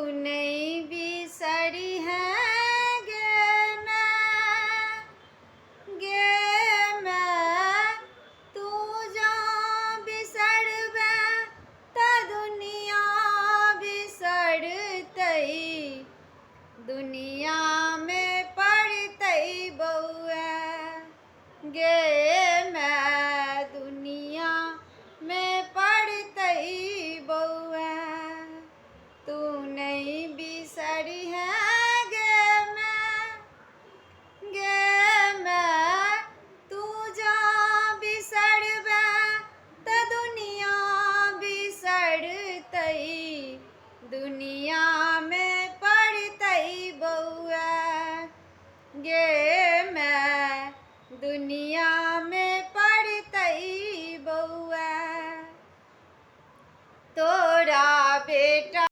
नहीं बिसरी है मैं तू जो बिसरबे त दुनिया बिसरतई दुनिया में पड़तई बउआ मैं दुनिया में पड़तई बउआ तू नहीं बिसरी है मैं तू जा बिसरबे त दुनिया बिसरतई दुनिया में पड़तई बउआ मैं दुनिया में